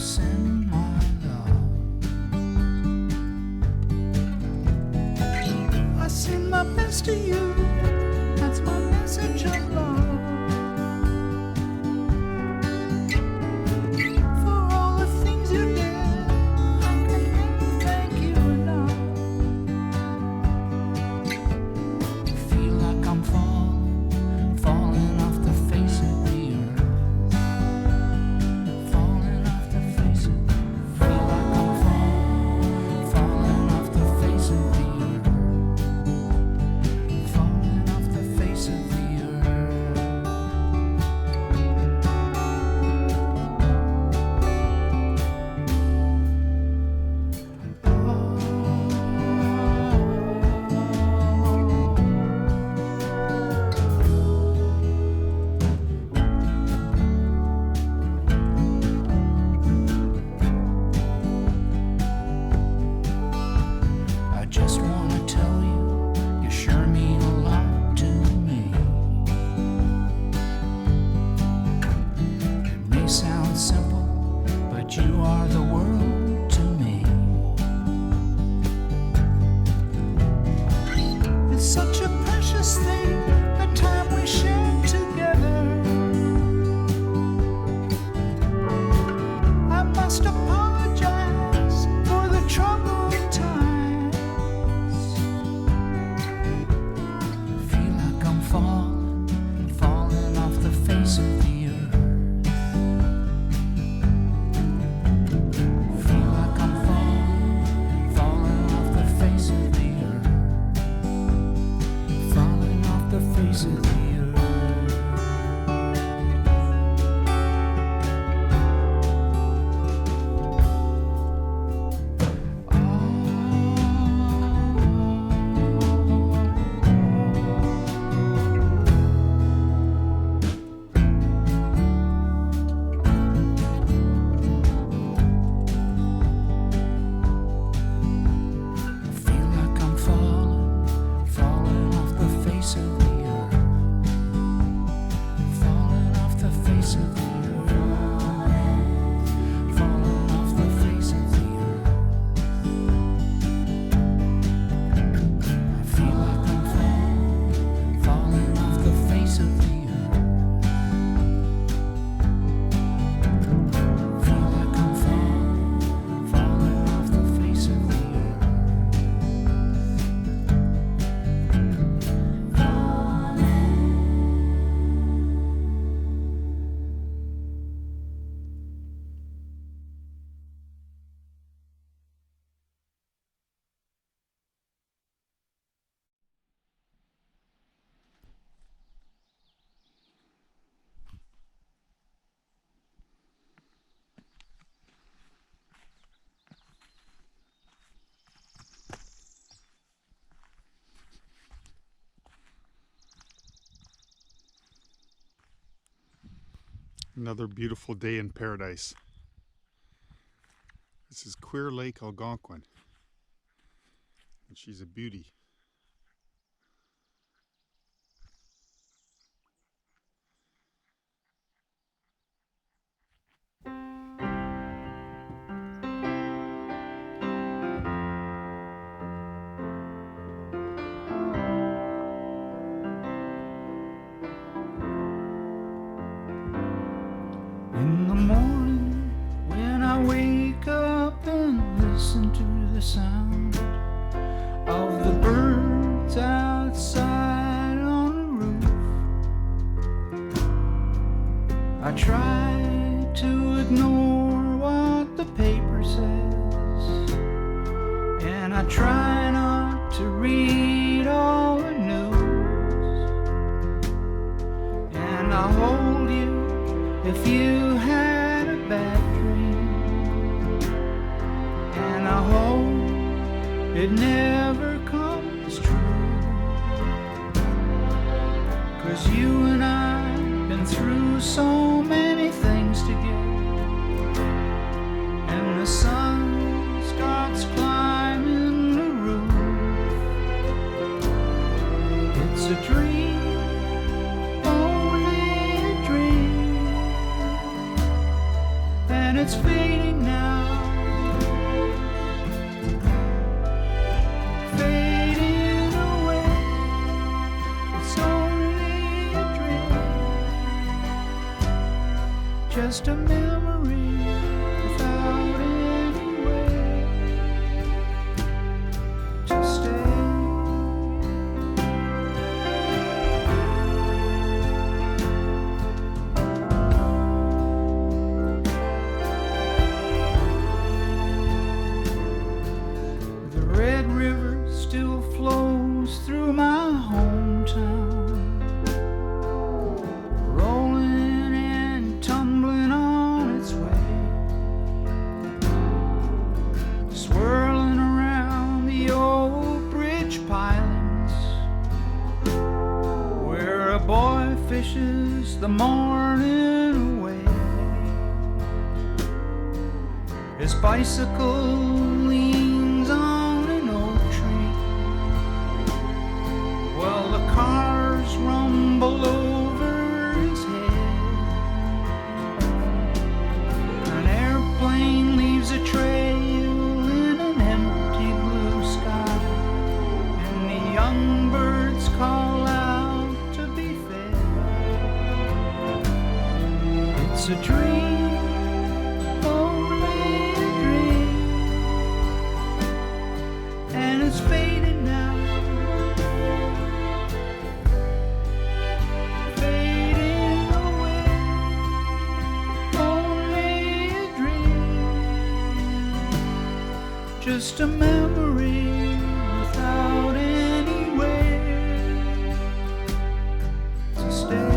send my love. I send my best to you, that's my message of love. Another beautiful day in paradise. This is Queer Lake, Algonquin, and she's a beauty. In the morning, when I wake up and listen to the sound of the birds outside on the roof, I try to ignore what the paper says, and I try not to read all the news, and I hold you if you had a bad dream, and I hope it never comes true, 'cause you and I've been through so many things together, and the sun starts climbing the roof. It's a dream, only a dream, and it's fading just a memory without any way to stay. The Red River still flows through my hometown, rolling and tumbling on its way, swirling around the old bridge pilings, where a boy fishes the morning away. His bicycle leans on an oak tree, while the cars rumble over his head. An airplane leaves a trail in an empty blue sky, and the young birds call out to be fed. It's a dream, only a dream, and it's fading now, fading away. Only a dream, just a memory without anywhere to stay.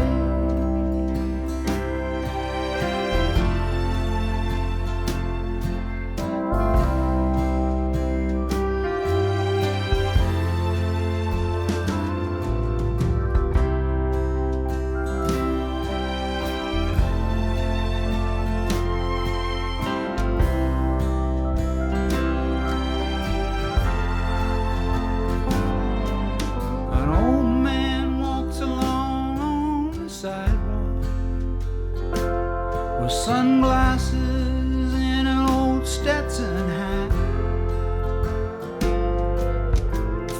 An old man walks along on the sidewalk with sunglasses and an old Stetson hat.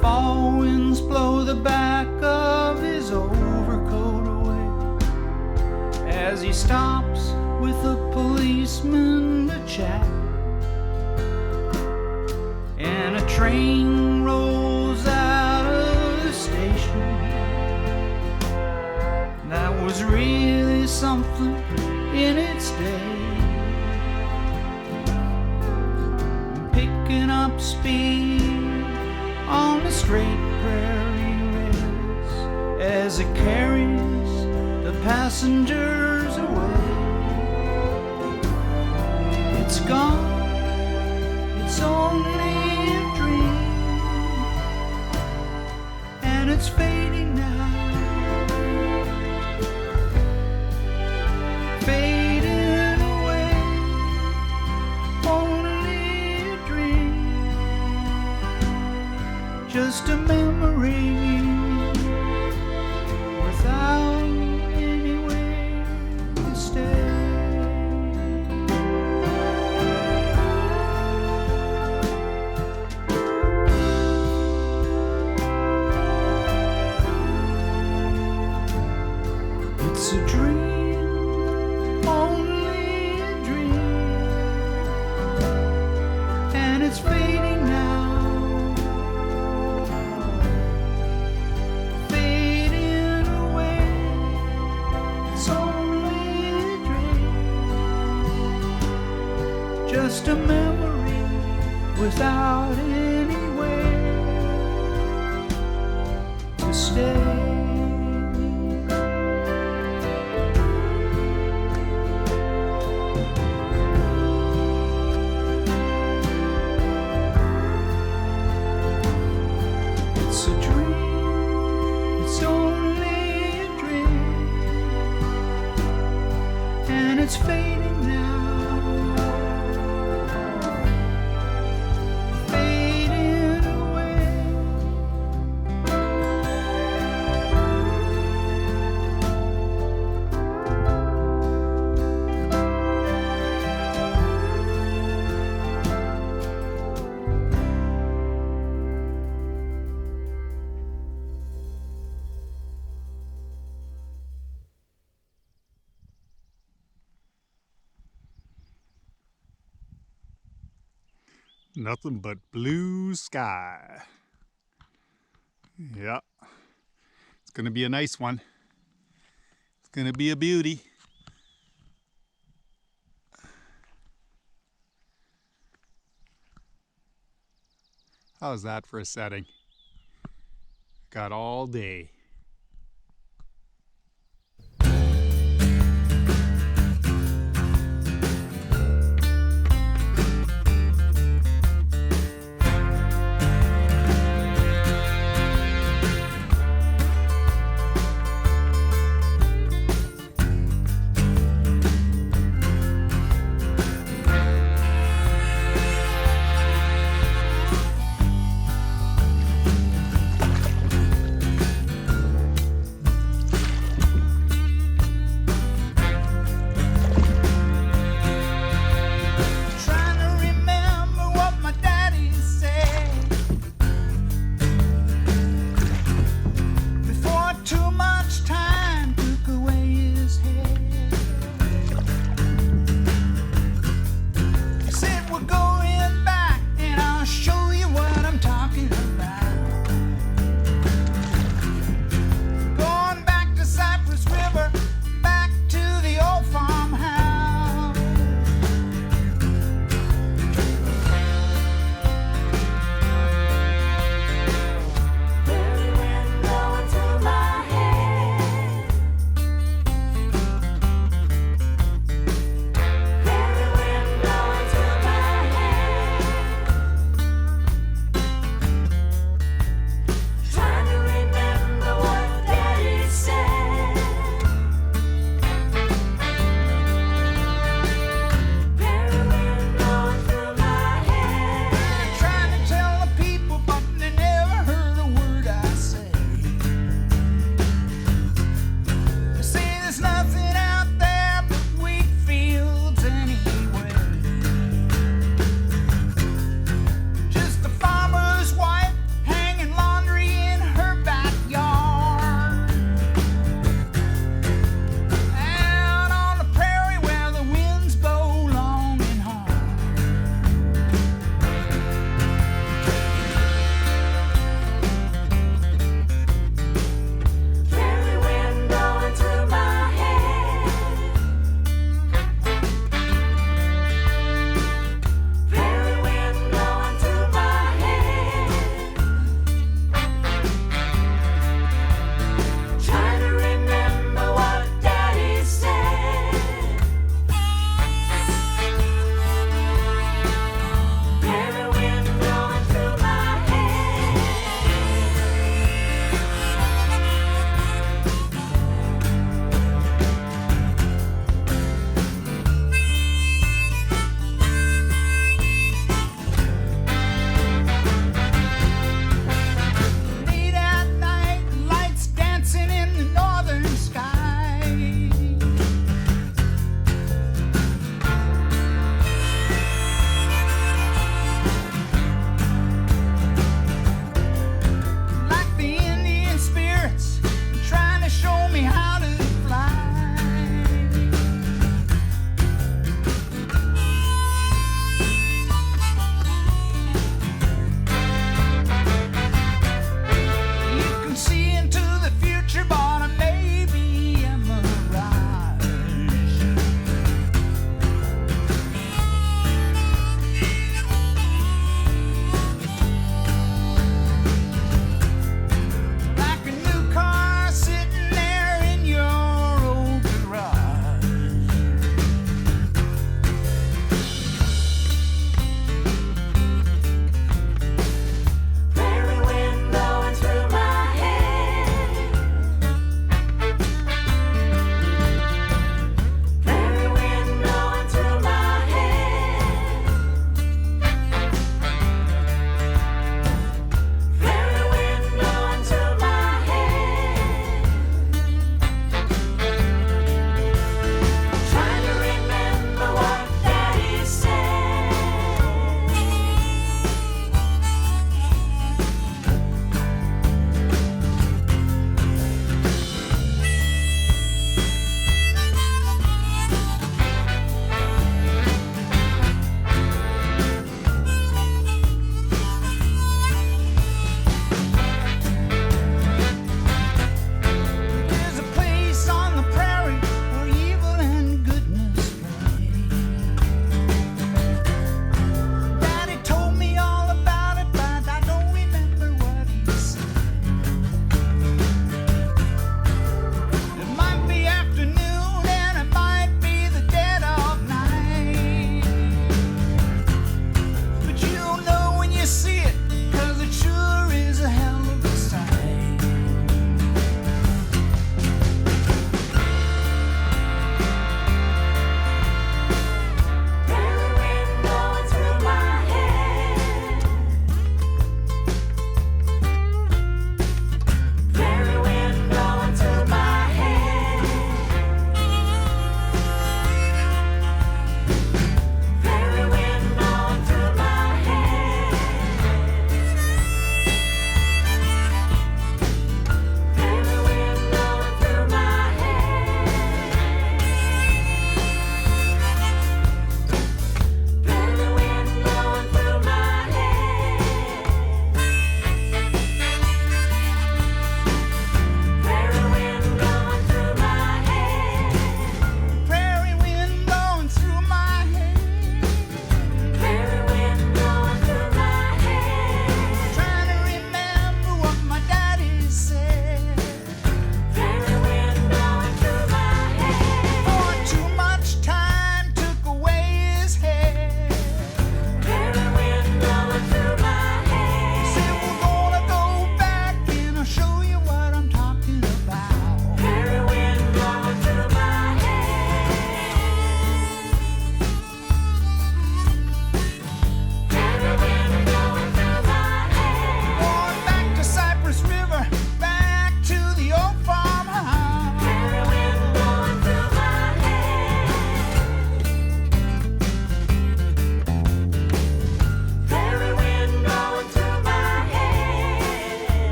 Fall winds blow the back of his overcoat away as he stops with a policeman to chat. And a train rolls out of the station. That was really something in its day, picking up speed on the straight prairie rails as it carries the passengers away. It's gone, it's only a dream, and it's fading now, fading away. Only a dream, just a memory without anywhere to stay. It's a dream, only a dream, and it's fading now, fading away. It's only a dream, just a memory without anywhere to stay. It's a dream, it's only a dream, and it's fading now, fading away. Nothing but blue sky. Yeah. It's gonna be a nice one. It's gonna be a beauty. How's that for a setting? Got all day.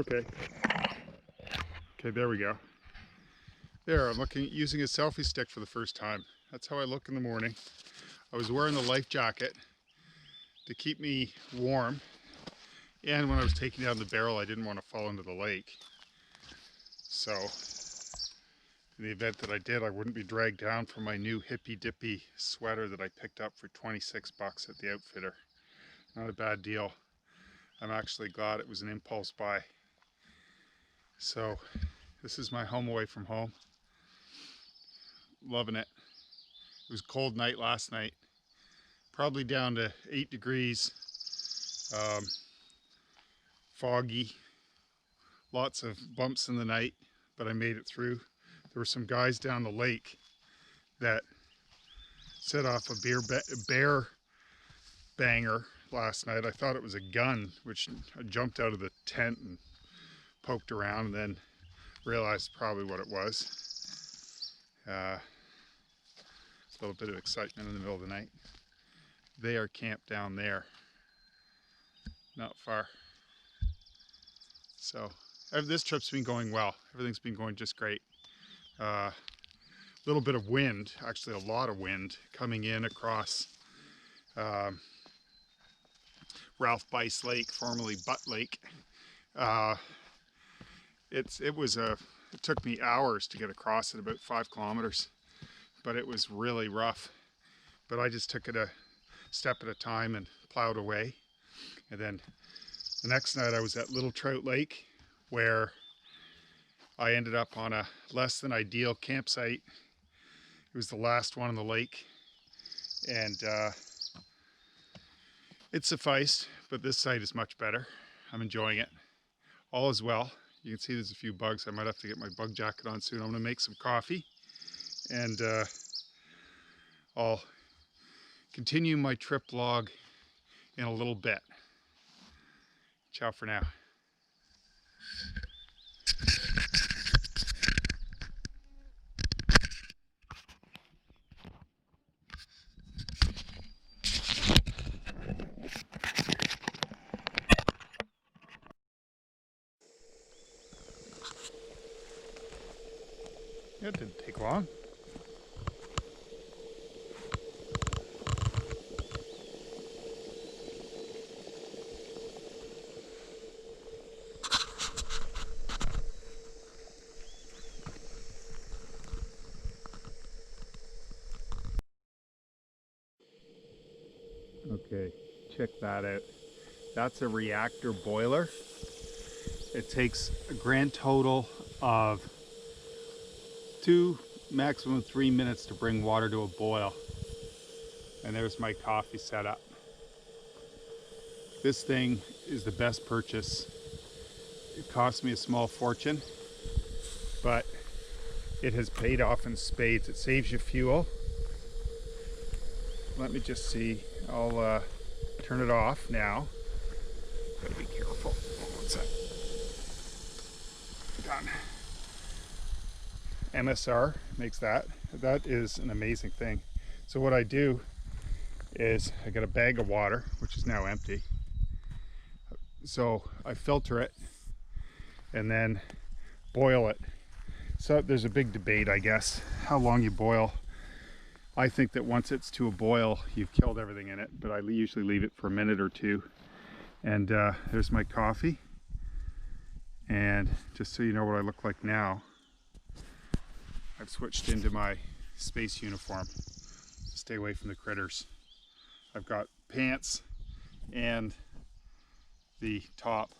Okay. Okay, there we go. There, I'm using a selfie stick for the first time. That's how I look in the morning. I was wearing the life jacket to keep me warm. And when I was taking down the barrel, I didn't want to fall into the lake. So, in the event that I did, I wouldn't be dragged down from my new hippy dippy sweater that I picked up for 26 bucks at the outfitter. Not a bad deal. I'm actually glad it was an impulse buy. So, this is my home away from home. Loving it. It was a cold night last night. Probably down to 8 degrees. Foggy. Lots of bumps in the night, but I made it through. There were some guys down the lake that set off a bear banger last night. I thought it was a gun, which I jumped out of the tent and poked around and then realized probably what it was. A little bit of excitement in the middle of the night. They are camped down there, not far. So this trip's been going well. Everything's been going just great. A little bit of wind, actually a lot of wind coming in across Ralph Bice Lake, formerly Butt Lake. It took me hours to get across it, about 5 kilometers, but it was really rough. But I just took it a step at a time and plowed away. And then the next night I was at Little Trout Lake, where I ended up on a less than ideal campsite. It was the last one on the lake, and it sufficed, but this site is much better. I'm enjoying it. All is well. You can see there's a few bugs. I might have to get my bug jacket on soon. I'm gonna make some coffee, and I'll continue my trip log in a little bit. Ciao for now. It didn't take long. Okay, check that out. That's a reactor boiler. It takes a grand total of 2, maximum 3 minutes to bring water to a boil. And there's my coffee setup. This thing is the best purchase. It cost me a small fortune, but it has paid off in spades. It saves you fuel. Let me just see. I'll turn it off now. Gotta be careful. One sec. Done. MSR makes that. That is an amazing thing. So what I do is I got a bag of water, which is now empty. So I filter it and then boil it. So there's a big debate, I guess, how long you boil. I think that once it's to a boil, you've killed everything in it, but I usually leave it for a minute or two. And there's my coffee. And just so you know what I look like now, I've switched into my space uniform to stay away from the critters. I've got pants and the top,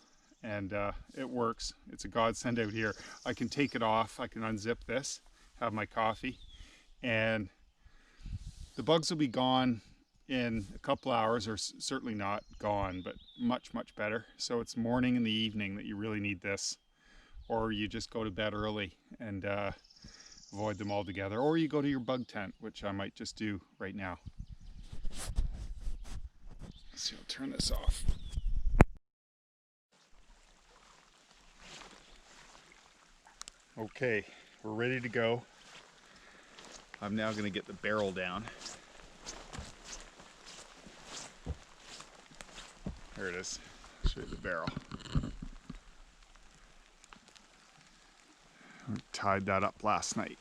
and it works. It's a godsend out here. I can take it off, I can unzip this, have my coffee, and the bugs will be gone in a couple hours, or certainly not gone, but much, much better. So it's morning and the evening that you really need this, or you just go to bed early and avoid them altogether, or you go to your bug tent, which I might just do right now. Let's see, I'll turn this off. Okay, we're ready to go. I'm now going to get the barrel down. There it is. I'll show you the barrel. tied that up last night.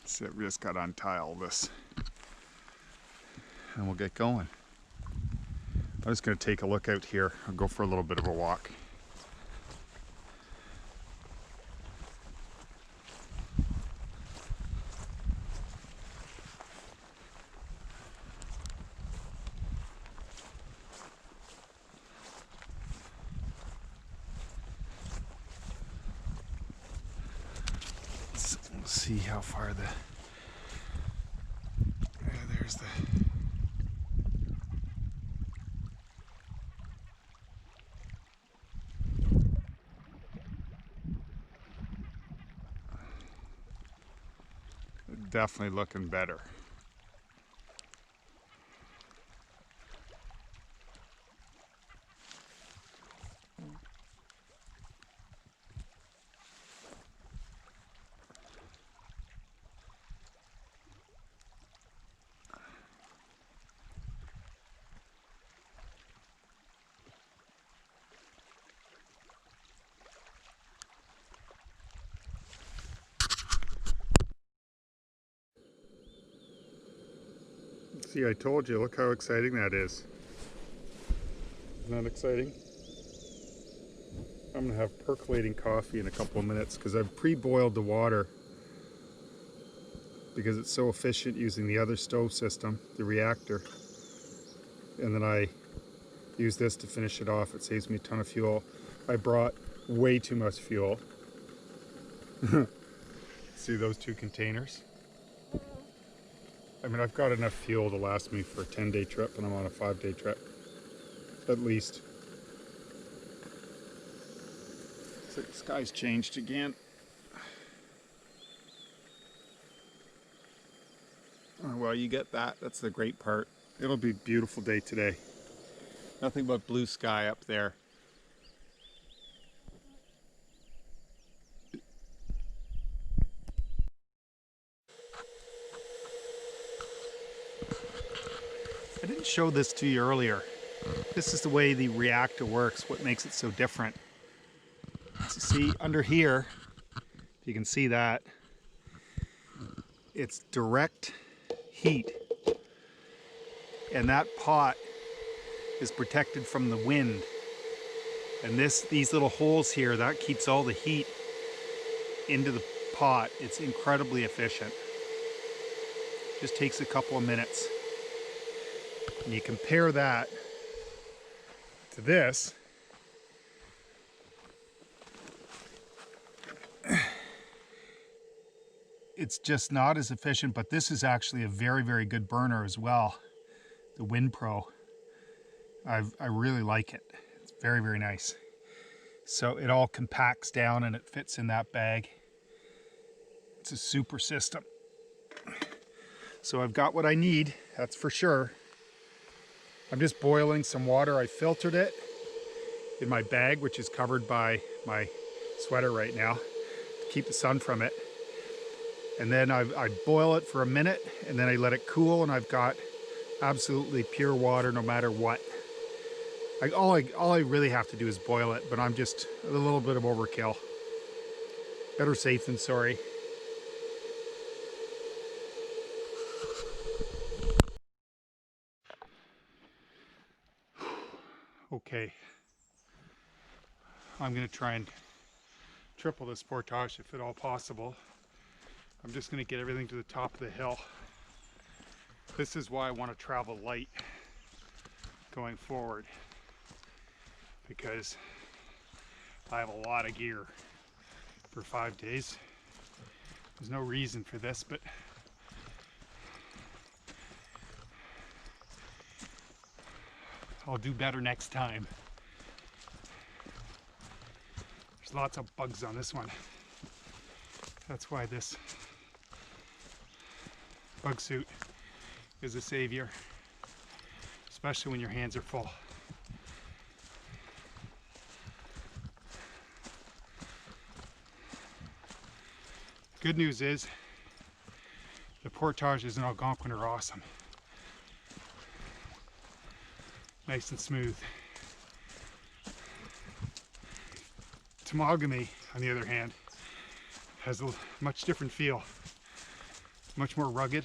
So we just got to untie all this and we'll get going. I'm just going to take a look out here. I'll go for a little bit of a walk. Let's see how far there's the definitely looking better. See, I told you, look how exciting that is. Isn't that exciting? I'm gonna have percolating coffee in a couple of minutes because I've pre-boiled the water because it's so efficient using the other stove system, the reactor. And then I use this to finish it off. It saves me a ton of fuel. I brought way too much fuel. See those two containers? I mean, I've got enough fuel to last me for a 10-day trip, and I'm on a 5-day trip, at least. So the sky's changed again. Oh, well, you get that. That's the great part. It'll be a beautiful day today. Nothing but blue sky up there. I didn't show this to you earlier. This is the way the reactor works, what makes it so different. So see, under here, if you can see that, it's direct heat. And that pot is protected from the wind. And these little holes here, that keeps all the heat into the pot. It's incredibly efficient. Just takes a couple of minutes. And you compare that to this, it's just not as efficient, but this is actually a very, very good burner as well. The Wind Pro. I really like it. It's very, very nice. So it all compacts down and it fits in that bag. It's a super system. So I've got what I need, that's for sure. I'm just boiling some water. I filtered it in my bag, which is covered by my sweater right now to keep the sun from it. And then I boil it for a minute and then I let it cool, and I've got absolutely pure water no matter what. All I really have to do is boil it, but I'm just a little bit of overkill. Better safe than sorry. Okay, I'm gonna try and triple this portage if at all possible. I'm just gonna get everything to the top of the hill. This is why I want to travel light going forward, because I have a lot of gear for 5 days. There's no reason for this, but I'll do better next time. There's lots of bugs on this one. That's why this bug suit is a savior, especially when your hands are full. Good news is the portages in Algonquin are awesome. nice and smooth. Temagami, on the other hand, has a much different feel. Much more rugged.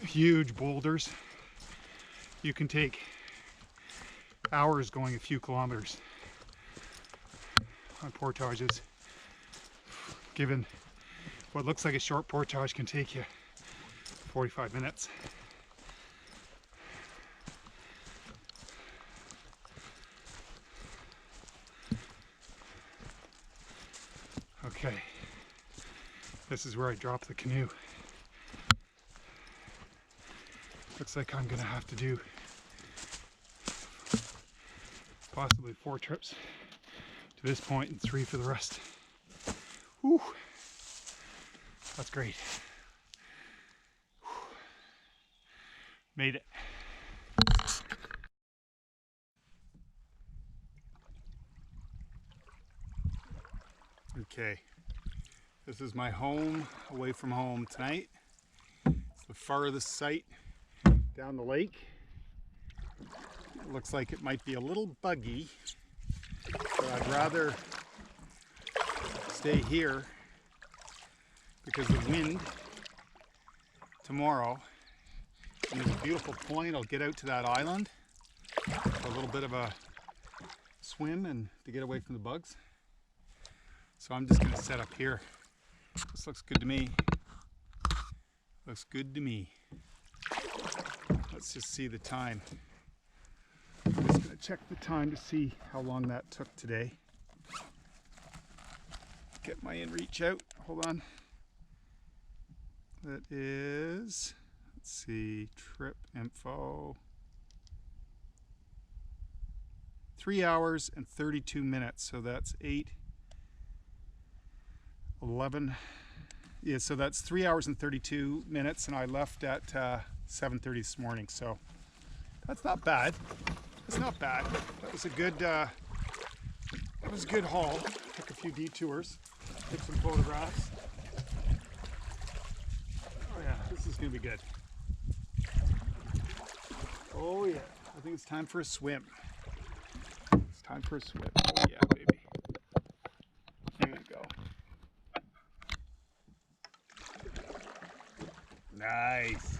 Huge boulders. You can take hours going a few kilometers on portages, given what looks like a short portage can take you 45 minutes. Okay, this is where I drop the canoe. Looks like I'm gonna have to do possibly 4 trips to this point and 3 for the rest. Whew. That's great. Whew. Made it. Okay, this is my home away from home tonight. It's the farthest site down the lake. It looks like it might be a little buggy, but I'd rather stay here because the wind tomorrow, and there's a beautiful point. I'll get out to that island for a little bit of a swim and to get away from the bugs. So I'm just going to set up here. This looks good to me. Looks good to me. Let's just see the time. I'm just going to check the time to see how long that took today. Get my inReach out. Hold on. That is, let's see, trip info. 3 hours and 32 minutes. So that's 11. Yeah, so that's 3 hours and 32 minutes, and I left at 7:30 this morning. So that's not bad. That's not bad. That was a good haul. Took a few detours. Took some photographs. Oh yeah, this is gonna be good. Oh yeah, I think it's time for a swim. It's time for a swim. Oh yeah, baby. Here we go. Nice.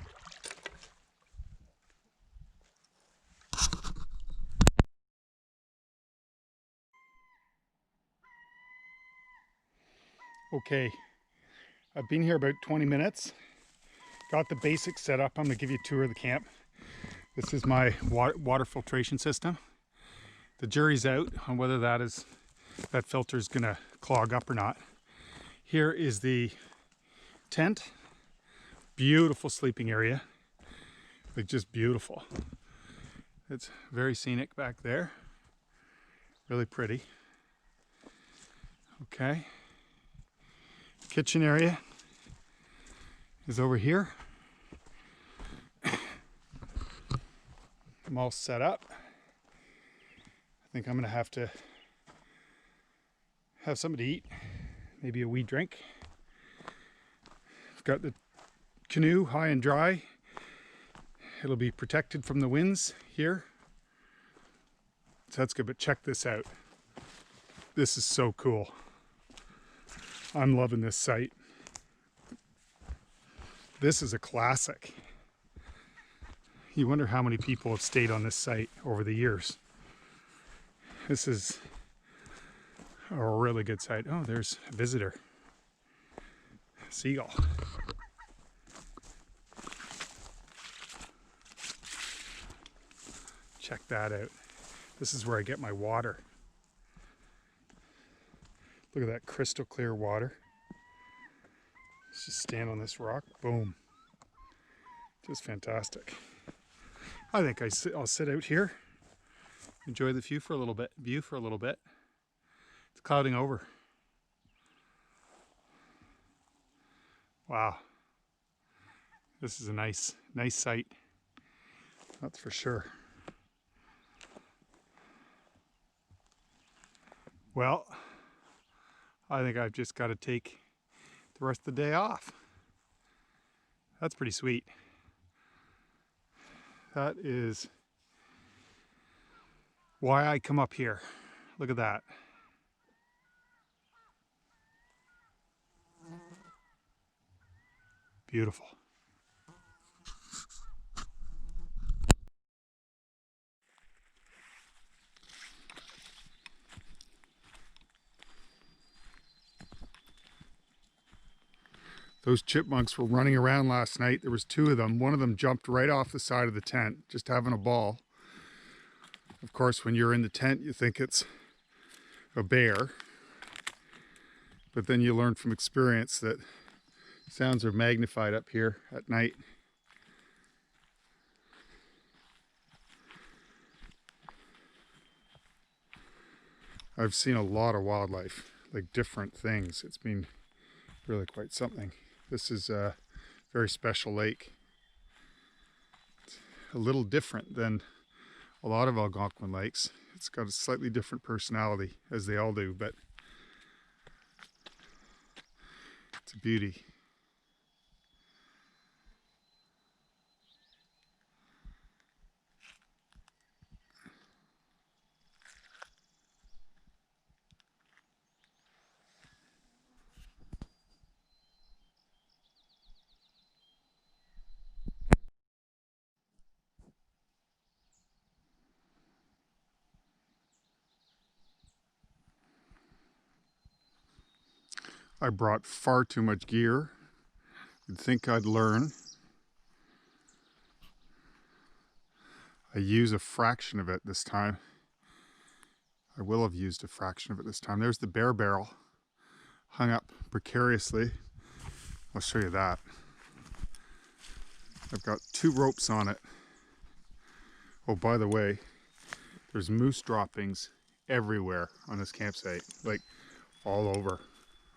Okay, I've been here about 20 minutes. Got the basics set up. I'm gonna give you a tour of the camp. This is my water filtration system. The jury's out on whether that filter is gonna clog up or not. Here is the tent. Beautiful sleeping area. Like just beautiful. It's very scenic back there. Really pretty. Okay. Kitchen area is over here. I'm all set up. I think I'm gonna have to have something to eat, maybe a wee drink. I've got the canoe high and dry. It'll be protected from the winds here. So that's good, but check this out. This is so cool. I'm loving this site. This is a classic. You wonder how many people have stayed on this site over the years. This is a really good site. Oh, there's a visitor. Seagull. Check that out. This is where I get my water. Look at that crystal clear water. Let's just stand on this rock. Boom. Just fantastic. I think I'll sit out here, enjoy the view for a little bit. It's clouding over. Wow. This is a nice site. That's for sure. Well, I think I've just got to take the rest of the day off. That's pretty sweet. That is why I come up here. Look at that. Beautiful. Those chipmunks were running around last night. There was two of them. One of them jumped right off the side of the tent, just having a ball. Of course, when you're in the tent, you think it's a bear. But then you learn from experience that sounds are magnified up here at night. I've seen a lot of wildlife, like different things. It's been really quite something. This is a very special lake. It's a little different than a lot of Algonquin lakes. It's got a slightly different personality, as they all do, but it's a beauty. I brought far too much gear. You'd think I'd learn. I use a fraction of it this time. I will have used a fraction of it this time. There's the bear barrel hung up precariously. I'll show you that. I've got 2 ropes on it. Oh, by the way, there's moose droppings everywhere on this campsite, like all over.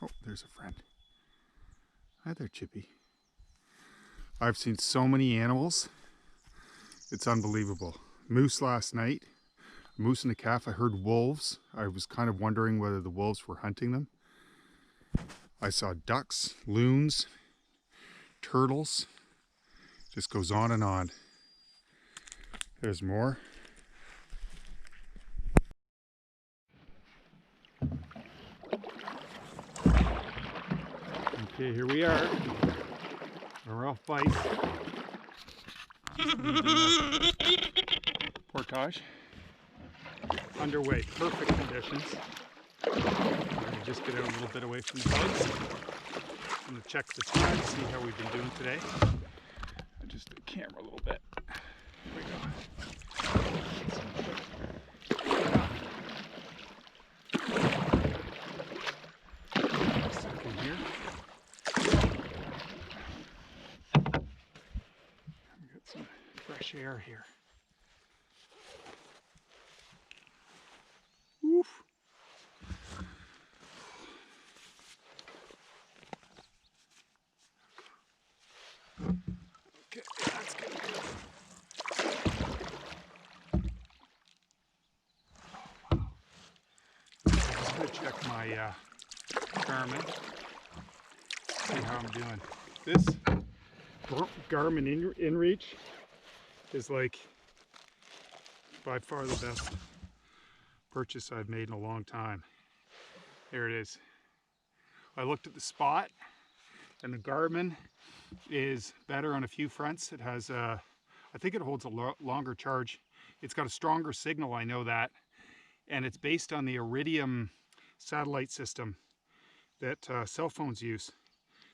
Oh, there's a friend. Hi there, Chippy. I've seen so many animals. It's unbelievable. Moose last night, a moose and a calf. I heard wolves. I was kind of wondering whether the wolves were hunting them. I saw ducks, loons, turtles. Just goes on and on. There's more. Okay, here we are. Ralph Bice. Portage. Underway, perfect conditions. I'm going to just get out a little bit away from the bugs. I'm going to check the sky to see how we've been doing today. Just the camera a little bit. Here we go. Second here. We got some fresh air here. Oof. Okay, that's good. Oh, wow. I'm just going to check my Garmin, see how I'm doing. This Garmin InReach is like by far the best purchase I've made in a long time. There it is. I looked at the spot, and the Garmin is better on a few fronts. It has I think it holds a longer charge. It's got a stronger signal, I know that, and it's based on the Iridium satellite system that cell phones use.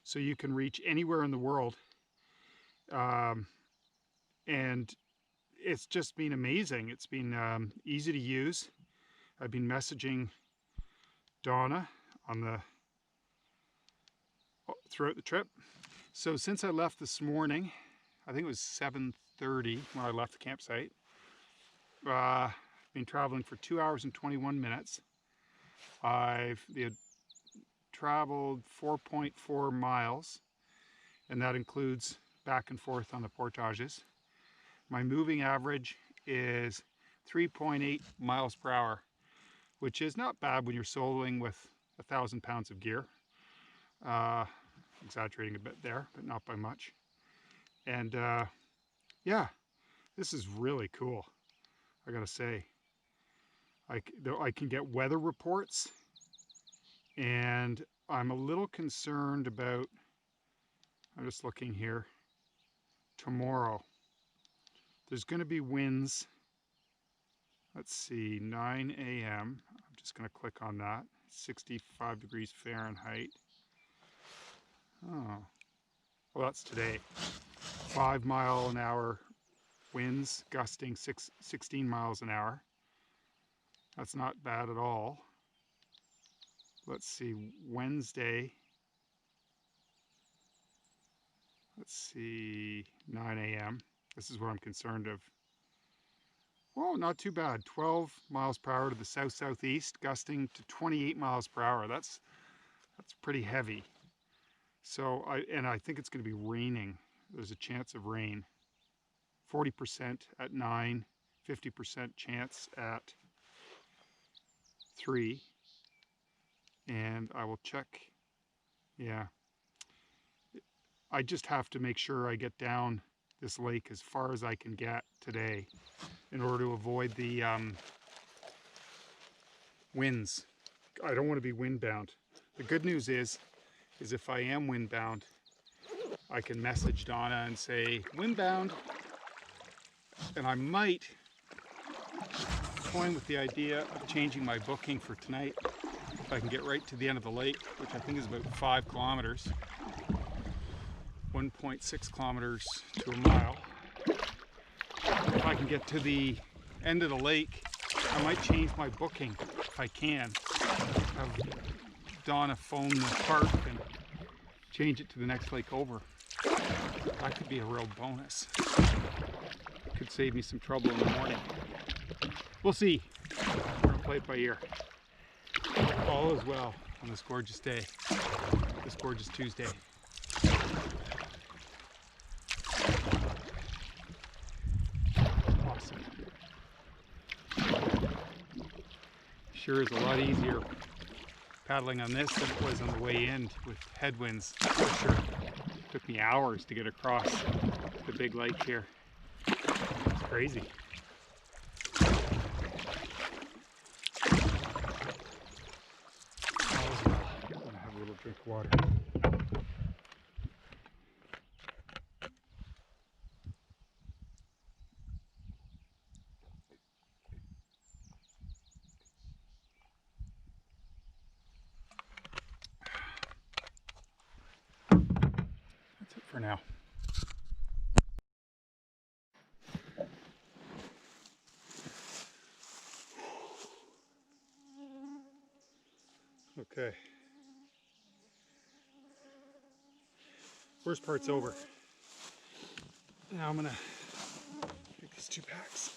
So you can reach anywhere in the world, and it's just been amazing. It's been easy to use. I've been messaging Donna on throughout the trip. So since I left this morning, I think it was 7:30 when I left the campsite, I've been traveling for 2 hours and 21 minutes. I've traveled 4.4 miles, and that includes back and forth on the portages. My moving average is 3.8 miles per hour, which is not bad when you're soloing with 1,000 pounds of gear. Exaggerating a bit there, but not by much. And yeah, this is really cool, I gotta say. I can get weather reports, and I'm a little concerned about, I'm just looking here, tomorrow. There's going to be winds, let's see, 9 a.m. I'm just going to click on that, 65 degrees Fahrenheit. Oh, well, that's today. 5 mile an hour winds, gusting 16 miles an hour. That's not bad at all. Let's see, Wednesday, let's see, 9 a.m. This is what I'm concerned of. Well, not too bad. 12 miles per hour to the south-southeast, gusting to 28 miles per hour. That's pretty heavy. So I think it's going to be raining. There's a chance of rain. 40% at 9, 50% chance at 3. And I will check. Yeah. I just have to make sure I get down this lake as far as I can get today in order to avoid the winds. I don't want to be windbound. The good news is if I am windbound, I can message Donna and say, windbound. And I might toying with the idea of changing my booking for tonight if I can get right to the end of the lake, which I think is about 5 kilometers. 1.6 kilometers to a mile. If I can get to the end of the lake, I might change my booking if I can. Have Donna phone the park and change it to the next lake over. That could be a real bonus. Could save me some trouble in the morning. We'll see. We're gonna play it by ear. All is well on this gorgeous day, this gorgeous Tuesday. Awesome. Sure is a lot easier paddling on this than it was on the way in with headwinds. For sure. Took me hours to get across the big lake here. It's crazy. All's well. I'm gonna have a little drink of water. That's it for now. Okay. Worst part's over. Now I'm gonna take these 2 packs.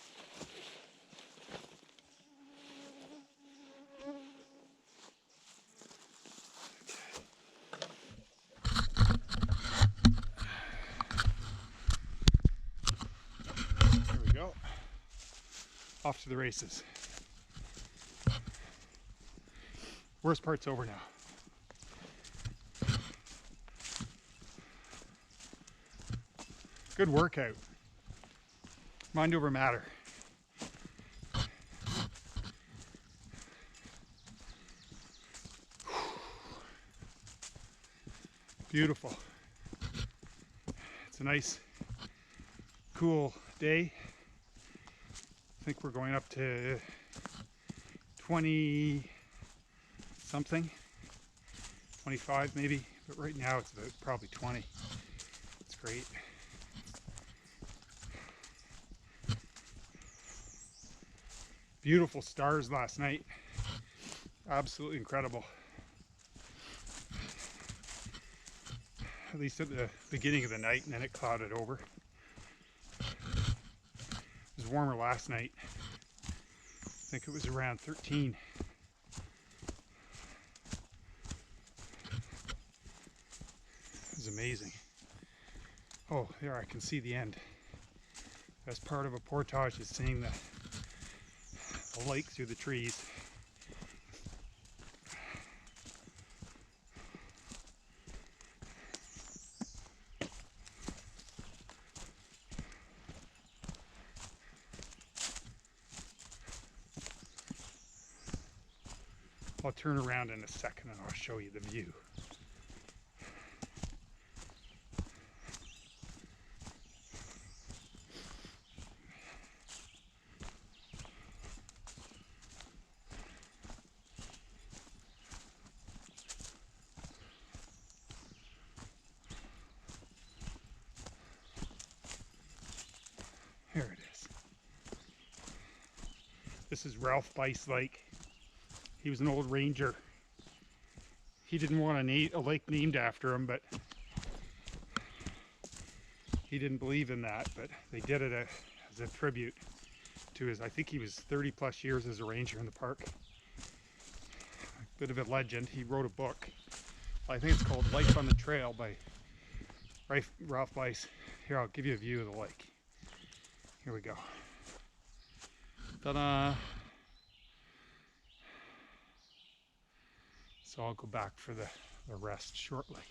There we go. Off to the races. Worst part's over now. Good workout. Mind over matter. Beautiful. It's a nice, cool day. I think we're going up to 20 something, 25 maybe, but right now it's about probably 20. It's great. Beautiful stars last night. Absolutely incredible. At least at the beginning of the night, and then it clouded over. It was warmer last night. I think it was around 13. It was amazing. Oh, there I can see the end. That's part of a portage, is seeing the lake through the trees. I'll turn around in a second and I'll show you the view. Here it is. This is Ralph Bice Lake. He was an old ranger. He didn't want a lake named after him, but he didn't believe in that. But they did it as a tribute to his, I think he was 30 plus years as a ranger in the park. A bit of a legend. He wrote a book. I think it's called Life on the Trail by Ralph Bice. Here, I'll give you a view of the lake. Here we go. Ta-da! So I'll go back for the rest shortly.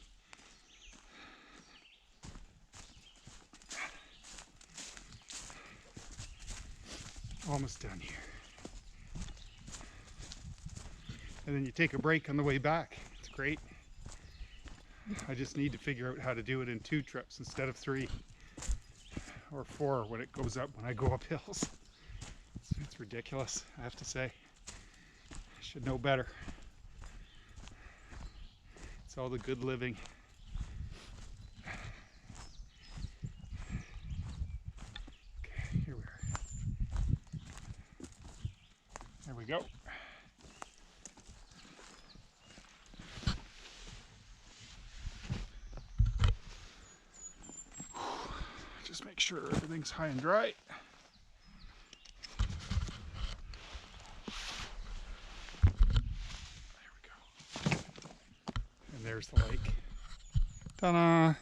Almost done here. And then you take a break on the way back. It's great. I just need to figure out how to do it in 2 trips instead of 3 or 4 when it goes up, when I go up hills. It's ridiculous, I have to say. I should know better. It's all the good living. Okay, here we are. There we go. Just make sure everything's high and dry. There's the lake. Ta-da!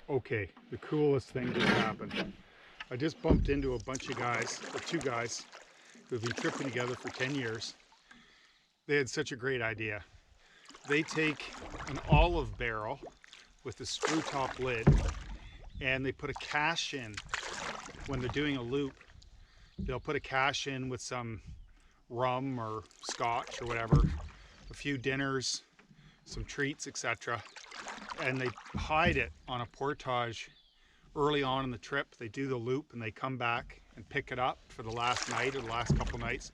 Okay, the coolest thing just happened. I just bumped into a bunch of guys, or 2 guys, who've been tripping together for 10 years. They had such a great idea. They take an olive barrel with a screw top lid, and they put a cache in. When they're doing a loop, they'll put a cache in with some rum or scotch or whatever, a few dinners, some treats, etc. And they hide it on a portage early on in the trip. They do the loop and they come back and pick it up for the last night or the last couple nights.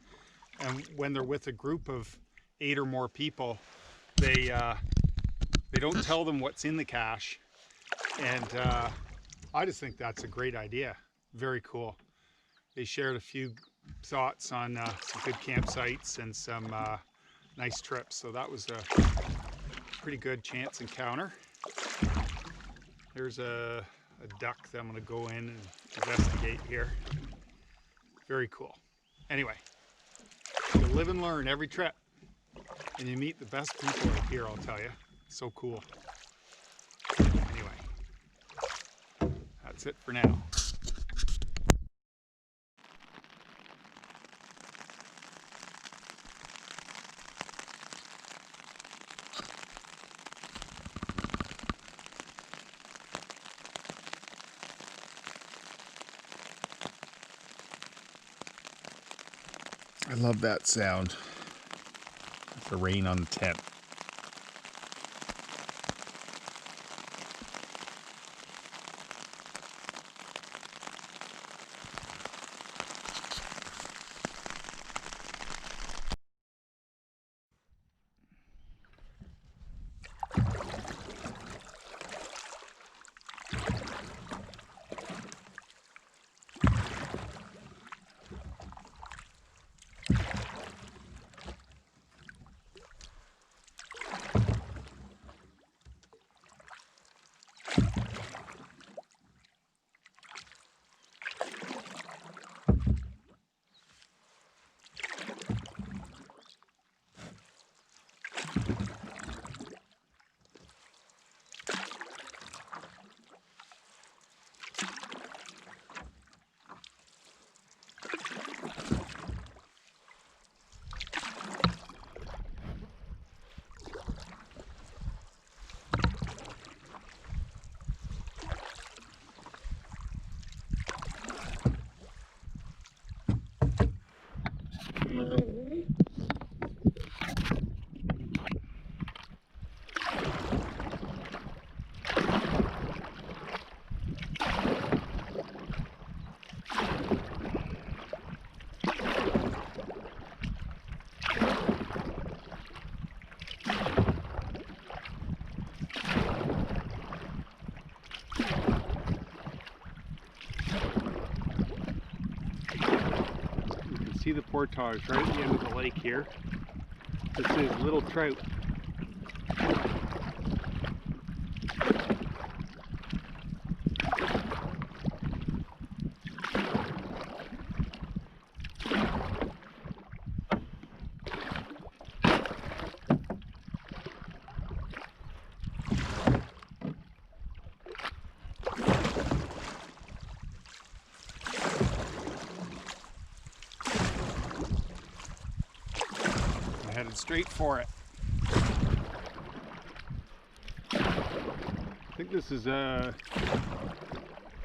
And when they're with a group of 8 or more people, they don't tell them what's in the cache. And I just think that's a great idea. Very cool. They shared a few thoughts on some good campsites and some nice trips. So that was a pretty good chance encounter. There's a duck that I'm going to go in and investigate here. Very cool. Anyway, you live and learn every trip. And you meet the best people out here, I'll tell you. So cool. Anyway, that's it for now. I love that sound. It's the rain on the tent. see the portage right at the end of the lake here. This is Little Trout. Headed straight for it. I think this is a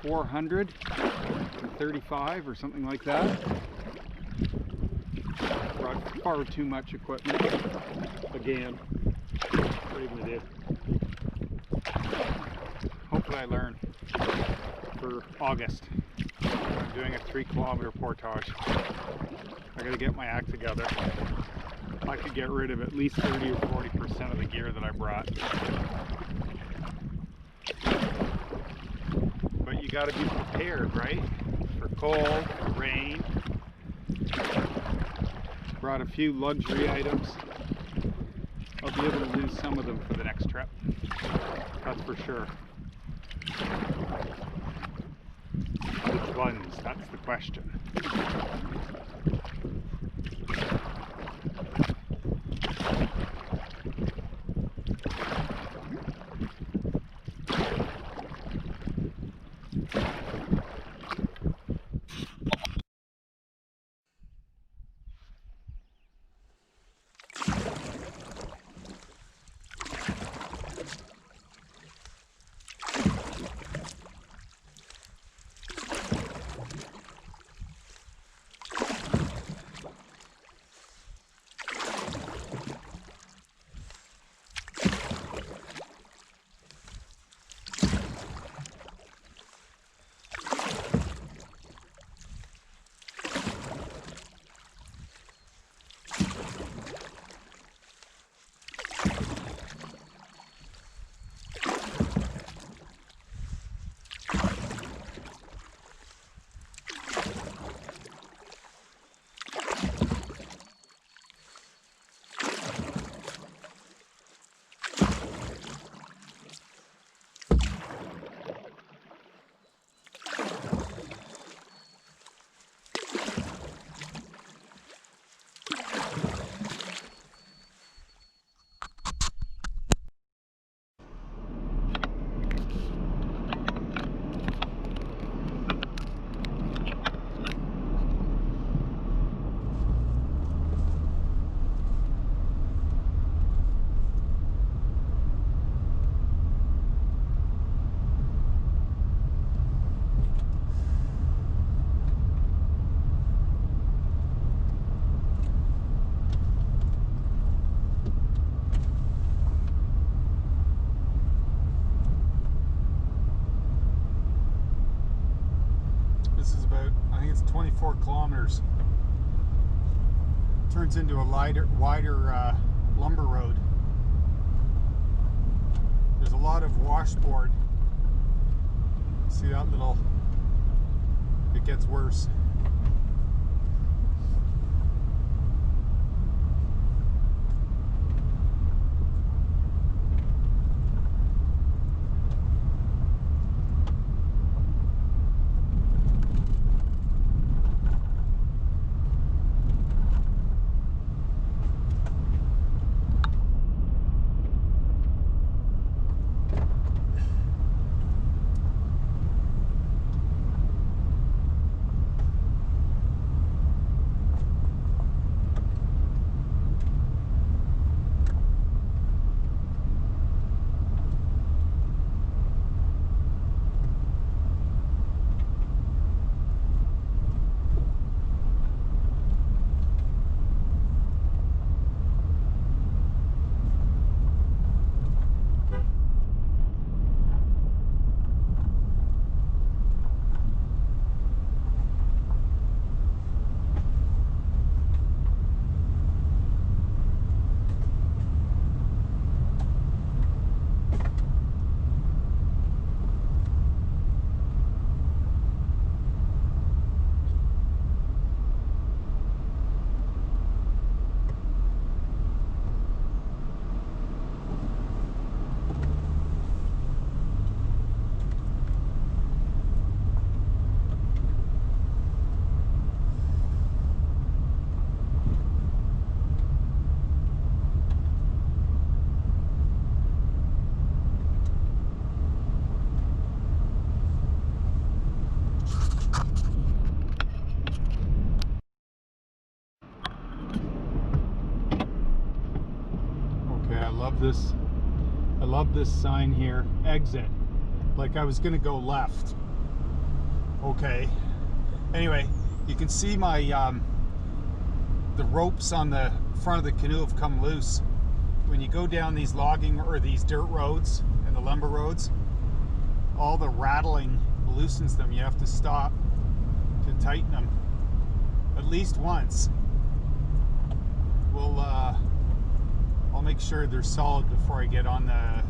435 or something like that. Brought far too much equipment. Again, bravely did. Hopefully I learn for August. I'm doing a 3-kilometer portage. I gotta get my act together. I could get rid of at least 30 or 40% of the gear that I brought. But you gotta be prepared, right? For cold, for rain. Brought a few luxury items. I'll be able to lose some of them for the next trip. That's for sure. Which ones? That's the question. I think it's 24 kilometers. Turns into a wider lumber road. There's a lot of washboard. See that little, it gets worse. this. I love this sign here, exit. Like I was gonna go left. Okay. Anyway, you can see my the ropes on the front of the canoe have come loose. When you go down these logging or these dirt roads and the lumber roads, all the rattling loosens them. You have to stop to tighten them at least once. I'll make sure they're solid before I get on the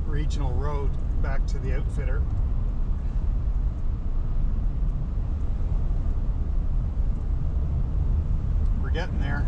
regional road back to the outfitter. We're getting there.